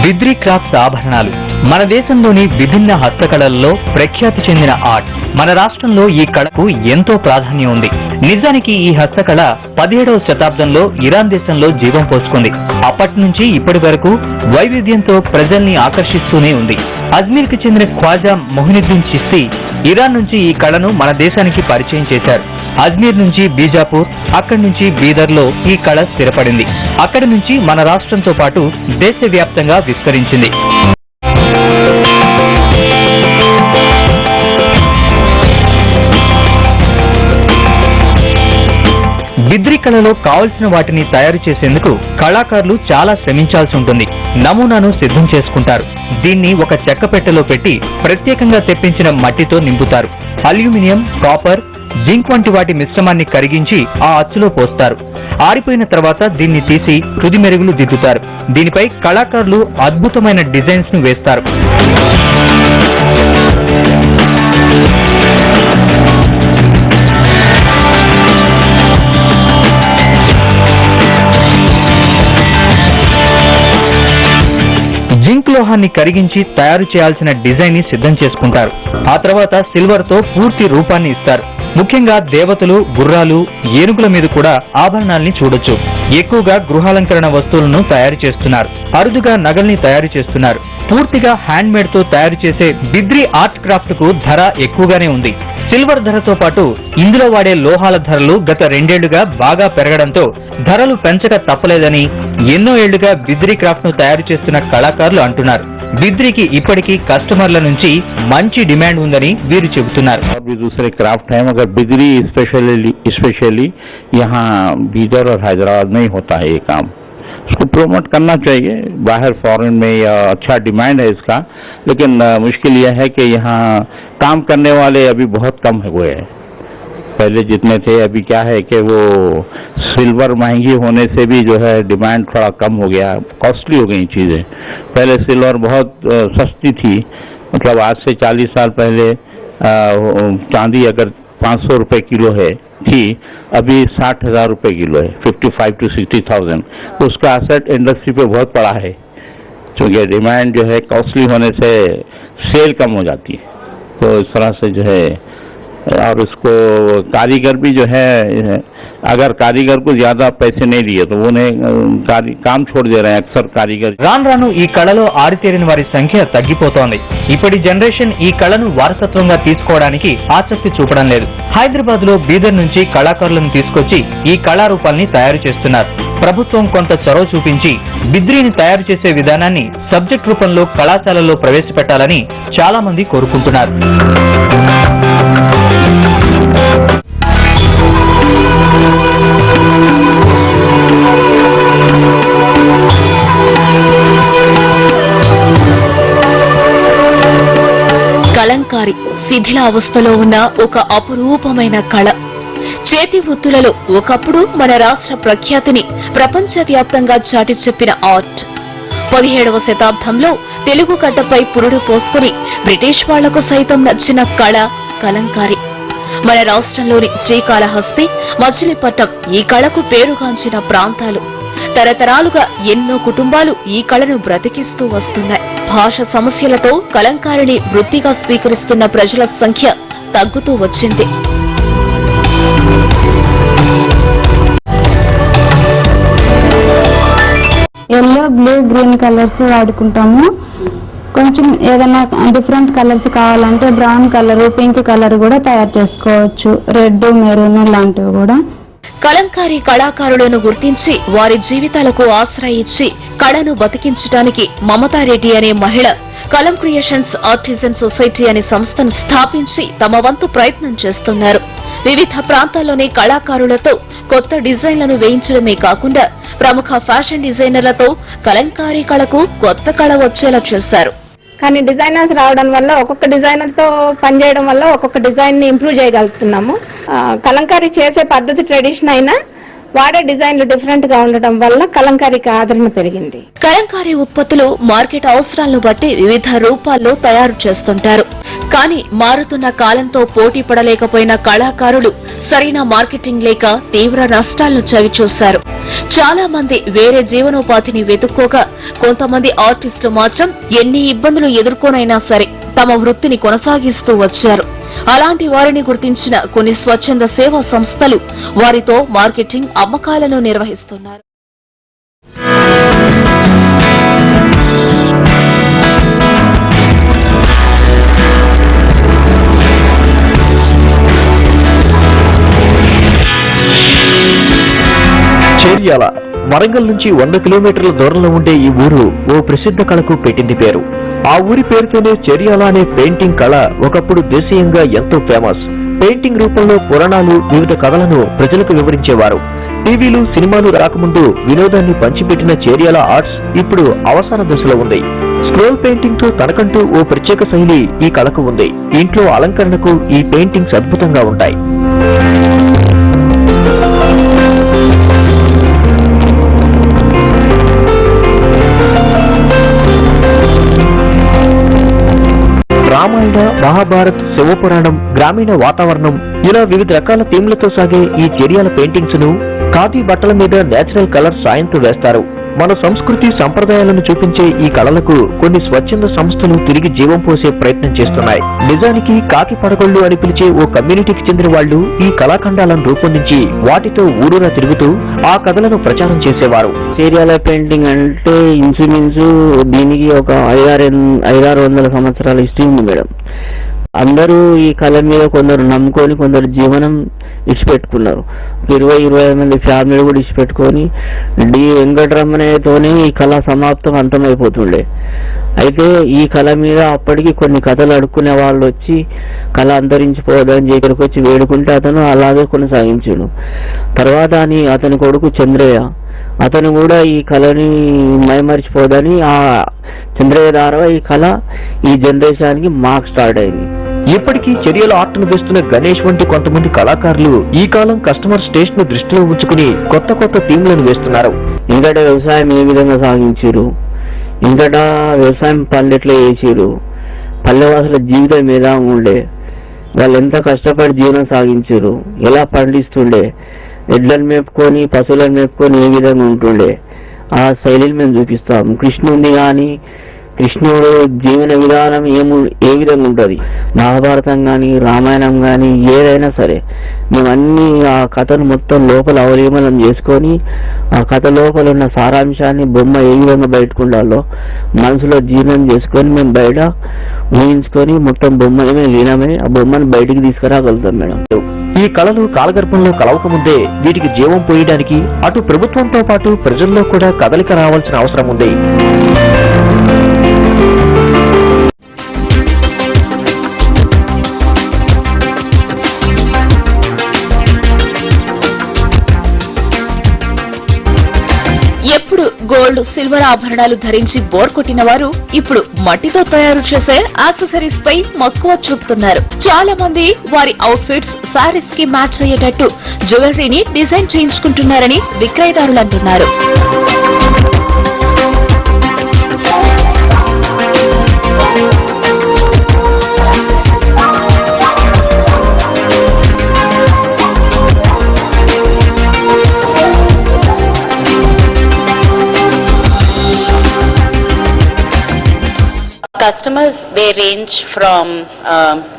Bidri crafts ఆభరణాలు మన దేశంలోని విభిన్న హస్తకళల్లో ప్రఖ్యాతి చెందిన ఆర్ట్. మన రాష్ట్రంలో ఈ కళకు ఎంతో ప్రాధాన్యం ఉంది. నిజానికి ఈ హస్తకళ 17వ శతాబ్దంలో ఇరాన్ దేశంలో జీవం పోసుకుంది. అప్పటి నుంచి ఇప్పటి వరకు వైవిధ్యంతో ప్రజల్ని ఆకర్షిస్తూనే ఉంది. అజ్మీర్ కి చెందిన ఖ్వాజా మొహినుద్దీన్ చిస్తి ఇరాన్ నుంచి ఈ కళను మన దేశానికి పరిచయం చేశారు. అజ్మీర్ నుంచి బీజాపూర్, అక్కడి నుంచి బీదర్ లో ఈ కళ స్థిరపడింది. అక్కడి నుంచి మన రాష్ట్రంతో పాటు దేశవ్యాప్తంగా విస్తరించింది. బిద్రీ కళలో కావలసిన వాటిని తయారు చేసేందుకు కళాకారులు చాలా శ్రమించాల్సి ఉంటుంది. నమూనాను సిద్ధం చేసుకుంటారు. దీన్ని ఒక చెక్క పెట్టెలో పెట్టి ప్రత్యేకంగా తెప్పించిన మట్టితో నింపుతారు. అల్యూమినియం, కాపర్, జింక్ వంటి వాటి మిశ్రమాన్ని కరిగించి ఆ అచ్చులో పోస్తారు. ఆరిపోయిన తర్వాత దీన్ని తీసి తుది మెరుగులు దిద్దుతారు. దీనిపై కళాకారులు అద్భుతమైన డిజైన్స్ ను వేస్తారు. జింక్ లోహాన్ని కరిగించి తయారు చేయాల్సిన డిజైన్ ని సిద్ధం చేసుకుంటారు. ఆ తర్వాత సిల్వర్ తో పూర్తి రూపాన్ని ఇస్తారు. ముఖ్యంగా దేవతలు, గుర్రాలు, ఏనుగుల మీద కూడా ఆభరణాల్ని చూడొచ్చు. ఎక్కువగా గృహాలంకరణ వస్తువులను తయారు చేస్తున్నారు. అరుదుగా నగల్ని తయారు చేస్తున్నారు. పూర్తిగా హ్యాండ్ మేడ్ తో తయారు చేసే బిద్రీ ఆర్ట్ క్రాఫ్ట్ కు ధర ఎక్కువగానే ఉంది. సిల్వర్ ధరతో పాటు ఇందులో వాడే లోహాల ధరలు గత 2 ఏళ్లుగా బాగా పెరగడంతో ధరలు పెంచక తప్పలేదని ఎన్నో ఏళ్లుగా బిద్రీ క్రాఫ్ట్ ను తయారు చేస్తున్న కళాకారులు అంటున్నారు. బిద్రీకి ఇప్పటికీ కస్టమర్ల నుంచి మంచి డిమాండ్ ఉందని వీరు చెబుతున్నారు. दूसरे क्राफ्ट है मगर बिदरी स्पेशली यहाँ बीदर और हैदराबाद में ही होता है ये काम. उसको प्रमोट करना चाहिए. बाहर फॉरेन में या अच्छा डिमांड है इसका, लेकिन मुश्किल यह है कि यहाँ काम करने वाले अभी बहुत कम हुए हैं. पहले जितने थे अभी क्या है कि वो सिल्वर महंगी होने से भी जो है डिमांड थोड़ा कम हो गया, कॉस्टली हो गई चीज़ें. पहले सिल्वर बहुत सस्ती थी, मतलब आज से 40 साल पहले चांदी अगर 500 रुपये किलो है थी, अभी 60,000 रुपये किलो है, 55 to 60,000. उसका असर इंडस्ट्री पे बहुत पड़ा है, क्योंकि डिमांड जो है कॉस्टली होने से सेल कम हो जाती है. तो इस तरह से जो है, और उसको कारीगर भी जो है, अगर कारीगर को ज्यादा पैसे नहीं दिए तो उन्हें काम छोड़ दे रहे हैं अक्सर कारीगर. రాను రాను ఈ కళలో ఆరితేరిన వారి సంఖ్య తగ్గిపోతోంది. ఇప్పటి జనరేషన్ ఈ కళను వారసత్వంగా తీసుకోవడానికి ఆసక్తి చూపడం లేదు. హైదరాబాద్ లో బీదర్ నుంచి కళాకారులను తీసుకొచ్చి ఈ కళారూపాల్ని తయారు చేస్తున్నారు. ప్రభుత్వం కొంత చొరవ చూపించి బిద్రీని తయారు చేసే విధానాన్ని సబ్జెక్ట్ రూపంలో కళాశాలల్లో ప్రవేశపెట్టాలని చాలా మంది కోరుకుంటున్నారు. కలంకారి శిథిలావస్థలో ఉన్న ఒక అపురూపమైన కళ. చేతి వృత్తులలో ఒకప్పుడు మన రాష్ట్ర ప్రఖ్యాతిని ప్రపంచవ్యాప్తంగా చాటి చెప్పిన ఆర్ట్. 17వ శతాబ్దంలో తెలుగు గడ్డపై పురుడు పోసుకుని బ్రిటిష్ వాళ్లకు సైతం నచ్చిన కళ కలంకారి. మన రాష్ట్రంలోని శ్రీకాళహస్తి, మచిలీపట్నం ఈ కళకు పేరుగాంచిన ప్రాంతాలు. తరతరాలుగా ఎన్నో కుటుంబాలు ఈ కళను బ్రతికిస్తూ వస్తున్నాయి. భాష సమస్యలతో కలంకారిని వృత్తిగా స్వీకరిస్తున్న ప్రజల సంఖ్య తగ్గుతూ వచ్చింది. ఎల్లో, బ్లూ, గ్రీన్ కలర్స్ వాడుకుంటాము. కొంచెం ఏదైనా డిఫరెంట్ కలర్స్ కావాలంటే బ్రౌన్ కలర్, పింక్ కలర్ కూడా తయారు చేసుకోవచ్చు. రెడ్, మెరూన్ లాంటివి కూడా. కలంకారీ కళాకారులను గుర్తించి వారి జీవితాలకు ఆశ్రయ ఇచ్చి కళను బతికించడానికి మమతారెడ్డి అనే మహిళ కలం క్రియేషన్స్ ఆర్టిజన్ సొసైటీ అనే సంస్థను స్థాపించి తమ వంతు ప్రయత్నం చేస్తున్నారు. వివిధ ప్రాంతాల్లోని కళాకారులతో కొత్త డిజైన్లను వేయించడమే కాకుండా ప్రముఖ ఫ్యాషన్ డిజైనర్లతో కలంకారీ కళకు కొత్త కళ వచ్చేలా చేశారు. కానీ డిజైనర్స్ రావడం వల్ల ఒక్కొక్క డిజైనర్ తో పనిచేయడం వల్ల ఒక్కొక్క డిజైన్ ని ఇంప్రూవ్ చేయగలుగుతున్నాము. కలంకారీ చేసే పద్ధతి ట్రెడిషన్ అయినా వాడే డిజైన్లు డిఫరెంట్ గా ఉండడం వల్ల కలంకారీకి ఆదరణ పెరిగింది. కలంకారీ ఉత్పత్తులు మార్కెట్ అవసరాలను బట్టి వివిధ రూపాల్లో తయారు చేస్తుంటారు. కానీ మారుతున్న కాలంతో పోటీ పడలేకపోయిన కళాకారులు సరైన మార్కెటింగ్ లేక తీవ్ర నష్టాలను చవిచూశారు. చాలా మంది వేరే జీవనోపాధిని వెతుక్కోగా కొంతమంది ఆర్టిస్టు మాత్రం ఎన్ని ఇబ్బందులు ఎదుర్కొనైనా సరే తమ వృత్తిని కొనసాగిస్తూ వచ్చారు. అలాంటి వారిని గుర్తించిన కొన్ని స్వచ్ఛంద సేవా సంస్థలు వారితో మార్కెటింగ్, అమ్మకాలను నిర్వహిస్తున్నారు. చేర్యాల వరంగల్ నుంచి 100 కిలోమీటర్ల దూరంలో ఉండే ఈ ఊరు ఓ ప్రసిద్ధ కళకు పెట్టింది పేరు. ఆ ఊరి పేరుతోనే చేర్యాల అనే పెయింటింగ్ కళ ఒకప్పుడు దేశీయంగా ఎంతో ఫేమస్. పెయింటింగ్ రూపంలో పురాణాలు, వివిధ కథలను ప్రజలకు వివరించేవారు. టీవీలు, సినిమాలు రాకముందు వినోదాన్ని పంచిపెట్టిన చేర్యాల ఆర్ట్స్ ఇప్పుడు అవసాన దశలో ఉంది. స్క్రోల్ పెయింటింగ్ తో తనకంటూ ఓ ప్రత్యేక శైలి ఈ కళకు ఉంది. ఇంట్లో అలంకరణకు ఈ పెయింటింగ్స్ అద్భుతంగా ఉంటాయి. రామాయణ, మహాభారత్, శివపురాణం, గ్రామీణ వాతావరణం ఇలా వివిధ రకాల థీమ్లతో సాగే ఈ చేర్యాల పెయింటింగ్స్ ను ఖాదీ బట్టల మీద నేచురల్ కలర్ సాయంతో వేస్తారు. మన సంస్కృతి, సంప్రదాయాలను చూపించే ఈ కళలకు కొన్ని స్వచ్ఛంద సంస్థలు తిరిగి జీవం పోసే ప్రయత్నం చేస్తున్నాయి. నిజానికి కాకి పడగొళ్ళు అని పిలిచే ఓ కమ్యూనిటీకి చెందిన వాళ్లు ఈ కళాఖండాలను రూపొందించి వాటితో ఊరూరా తిరుగుతూ ఆ కథలను ప్రచారం చేసేవారు. చేర్యాల పెయింటింగ్ అంటే ఇంచుమించు దీనికి ఒక 500-600 సంవత్సరాల హిస్టరీ ఉంది మేడం. అందరూ ఈ కళ మీద కొందరు నమ్ముకొని కొందరు జీవనం ఇచ్చిపెట్టుకున్నారు. 20-25 మంది ఫ్యామిలీ కూడా ఇచ్చిపెట్టుకొని డి వెంకటరమణతోనే ఈ కళ సమాప్తం అంతమైపోతుండే. అయితే ఈ కళ మీద అప్పటికి కొన్ని కథలు అడుక్కునే వాళ్ళు వచ్చి కళ అంతరించిపోదని దగ్గరకు వచ్చి వేడుకుంటే అతను అలాగే కొనసాగించాడు. తర్వాత అతని కొడుకు చంద్రయ్య అతను కూడా ఈ కళని మైమరిచిపోదని ఆ చంద్రయ్య ద్వారా ఈ కళ ఈ జనరేషన్కి మార్క్ స్టార్ట్ అయింది. ఇప్పటికీ చర్యల ఆర్ట్ ను వేస్తున్న గణేష్ వంటి కొంతమంది కళాకారులు ఈ కాలం కస్టమర్ టేస్ట్ ను దృష్టిలో ఉంచుకుని కొత్త కొత్త థీమ్లను వేస్తున్నారు. ఇంకట వ్యవసాయం ఏ విధంగా సాగించారు, ఇంకట వ్యవసాయం పల్లెట్లో వేసారు, పల్లెవాసుల జీవితం ఎలా ఉండే, వాళ్ళు ఎంత కష్టపడి జీవనం సాగించారు, ఎలా పండిస్తుండే, ఎడ్లను మేపుకొని పశువులను మేపుకొని ఏ విధంగా ఉంటుండే ఆ శైలిని మేము చూపిస్తాం. కృష్ణుడిని కానీ కృష్ణుడు జీవన విధానం ఏ విధంగా ఉంటుంది, మహాభారతం కానీ రామాయణం కానీ ఏదైనా సరే మేము అన్ని ఆ కథను మొత్తం లోపల అవలీమనం చేసుకొని ఆ కథ లోపల ఉన్న సారాంశాన్ని బొమ్మ ఏ విధంగా బయటకు ఉండాలో మనసులో జీర్ణం చేసుకొని మేము బయట ఊహించుకొని మొత్తం బొమ్మనే లీనమే ఆ బొమ్మను బయటికి తీసుకురాగలుగుతాం మేడం. ఈ కళలు కాలగర్భంలో కలవకముందే వీటికి జీవం పోయడానికి అటు ప్రభుత్వంతో పాటు ప్రజల్లో కూడా కదలిక రావాల్సిన అవసరం ఉంది. ఎప్పుడు గోల్డ్, సిల్వర్ ఆభరణాలు ధరించి బోర్ కొట్టిన వారు ఇప్పుడు మట్టితో తయారు చేసే యాక్సెసరీస్ పై మక్కువ చూపుతున్నారు. చాలా మంది వారి అవుట్ ఫిట్స్, శారీస్ కి మ్యాచ్ అయ్యేటట్టు జ్యువెలరీని డిజైన్ చేయించుకుంటున్నారని విక్రయదారులు అంటున్నారు. Customers, they range from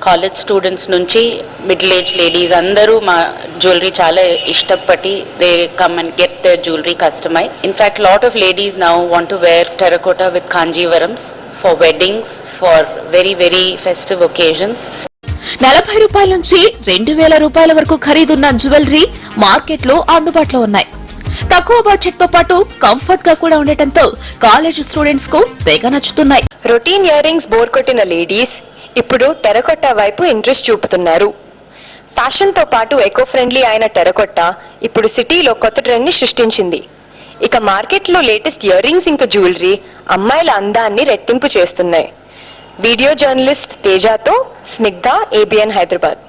college students nunchi middle age ladies andaru ma jewelry chaala ishtapatti they come and get their jewelry customized. In fact, lot of ladies now want to wear terracotta with kanjivarams for weddings, for very very festive occasions. 40 రూపాయల నుంచి 2000 రూపాయల వరకు ఖరీదున్న jewellery market లో అందుబాటులో ఉన్నాయి. తక్కువ budget తో పాటు కంఫర్ట్ గా కూడా ఉండటంతో కాలేజ్ స్టూడెంట్స్ కు తెగ నచ్చుతున్నాయి. రొటీన్ ఇయర్ రింగ్స్ బోర్ కొట్టిన లేడీస్ ఇప్పుడు టెరకొట్టా వైపు ఇంట్రెస్ట్ చూపుతున్నారు. ఫ్యాషన్ తో పాటు ఎకో ఫ్రెండ్లీ అయిన టెరకొట్టా ఇప్పుడు సిటీలో కొత్త ట్రెండ్ ని సృష్టించింది. ఇక మార్కెట్ లో లేటెస్ట్ ఇయర్ రింగ్స్ ఇంకా జ్యువెలరీ అమ్మాయిల అందాన్ని రెట్టింపు చేస్తున్నాయి. వీడియో జర్నలిస్ట్ తేజాతో స్నిగ్ధ, ABN హైదరాబాద్.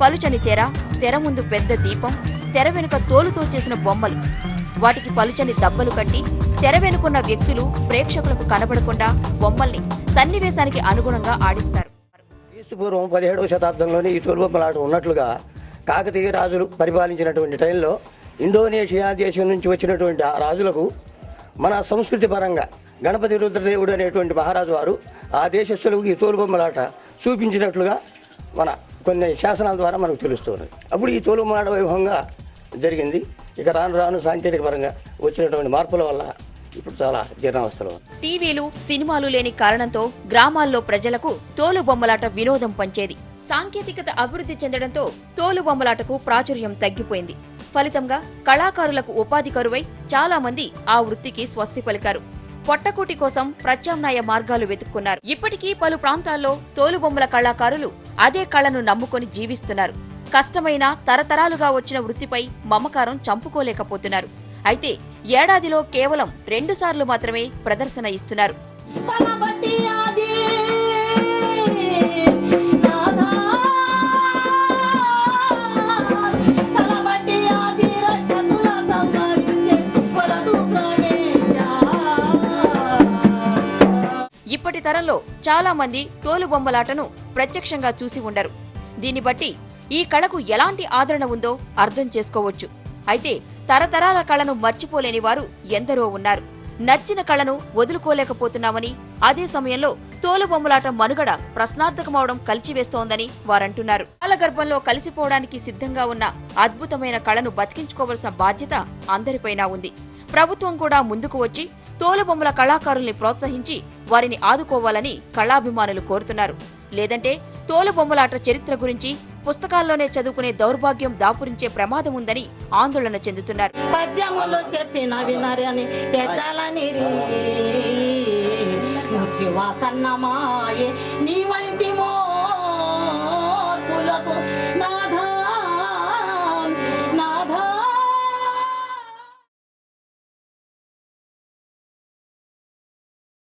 పలుచని తెర, తెర ముందు పెద్ద దీపం, తెర వెనుక తోలుతో చేసిన బొమ్మలు, వాటికి పలుచని దబ్బలు కట్టి తెర వెనుకున్న వ్యక్తులు ప్రేక్షకులకు కనబడకుండా బొమ్మల్ని సన్నివేశానికి అనుగుణంగా ఆడిస్తారు. క్రీస్తు పూర్వం 17వ శతాబ్దంలోనే ఈ తోలుబొమ్మలాట ఉన్నట్లుగా కాకతీయ రాజులు పరిపాలించినటువంటి టైంలో ఇండోనేషియా దేశం నుంచి వచ్చినటువంటి ఆ రాజులకు మన సంస్కృతి పరంగా గణపతి రుద్రదేవుడు అనేటువంటి మహారాజు వారు ఆ దేశస్తులకు ఈ తోలుబొమ్మలాట చూపించినట్లుగా మన కొన్ని శాసనాల ద్వారా మనకు తెలుస్తున్నది. అప్పుడు ఈ తోలుబొమ్మలాట వైభవంగా జరిగింది. ఇక రాను రాను సాంకేతిక పరంగా వచ్చినటువంటి మార్పుల వల్ల ఇప్పుడు చాలా జీర్ణావస్థలో. టీవీలు సినిమాలు లేని కారణంతో గ్రామాల్లో ప్రజలకు తోలుబొమ్మలాట వినోదం పంచేది. సాంకేతికత అభివృద్ధి చెందడంతో తోలుబొమ్మలాటకు ప్రాచుర్యం తగ్గిపోయింది. ఫలితంగా కళాకారులకు ఉపాధి కరువై చాలా మంది ఆ వృత్తికి స్వస్తి పలికారు. పొట్టకూటి కోసం ప్రత్యామ్నాయ మార్గాలు వెతుక్కున్నారు. ఇప్పటికీ పలు ప్రాంతాల్లో తోలుబొమ్మల కళాకారులు అదే కళను నమ్ముకొని జీవిస్తున్నారు. కష్టమైన తరతరాలుగా వచ్చిన వృత్తిపై మమకారం చంపుకోలేకపోతున్నారు. అయితే ఏడాదిలో కేవలం 2 సార్లు మాత్రమే ప్రదర్శన ఇస్తున్నారు. ఇప్పటి తరంలో చాలా మంది తోలుబొమ్మలాటను ప్రత్యక్షంగా చూసి ఉండరు. దీన్ని బట్టి ఈ కళకు ఎలాంటి ఆదరణ ఉందో అర్థం చేసుకోవచ్చు. అయితే తరతరాల కళను మర్చిపోలేని వారు ఎందరో ఉన్నారు. నచ్చిన కళను వదులుకోలేకపోతున్నామని, అదే సమయంలో తోలుబొమ్మలాట మనుగడ ప్రశ్నార్థకమవడం కలిచివేస్తోందని వారంటున్నారు. కాలగర్భంలో కలిసిపోవడానికి సిద్ధంగా ఉన్న అద్భుతమైన కళను బతికించుకోవాల్సిన బాధ్యత అందరిపైనా ఉంది. ప్రభుత్వం కూడా ముందుకు వచ్చి తోలుబొమ్మల కళాకారుల్ని ప్రోత్సహించి వారిని ఆదుకోవాలని కళాభిమానులు కోరుతున్నారు. లేదంటే తోలుబొమ్మలాట చరిత్ర గురించి పుస్తకాల్లోనే చదువుకునే దౌర్భాగ్యం దాపురించే ప్రమాదం ఉందని ఆందోళన చెందుతున్నారు. పద్యములు చెప్పిన వినరని పెద్దలని వాసన్నమాయే నీ వంటి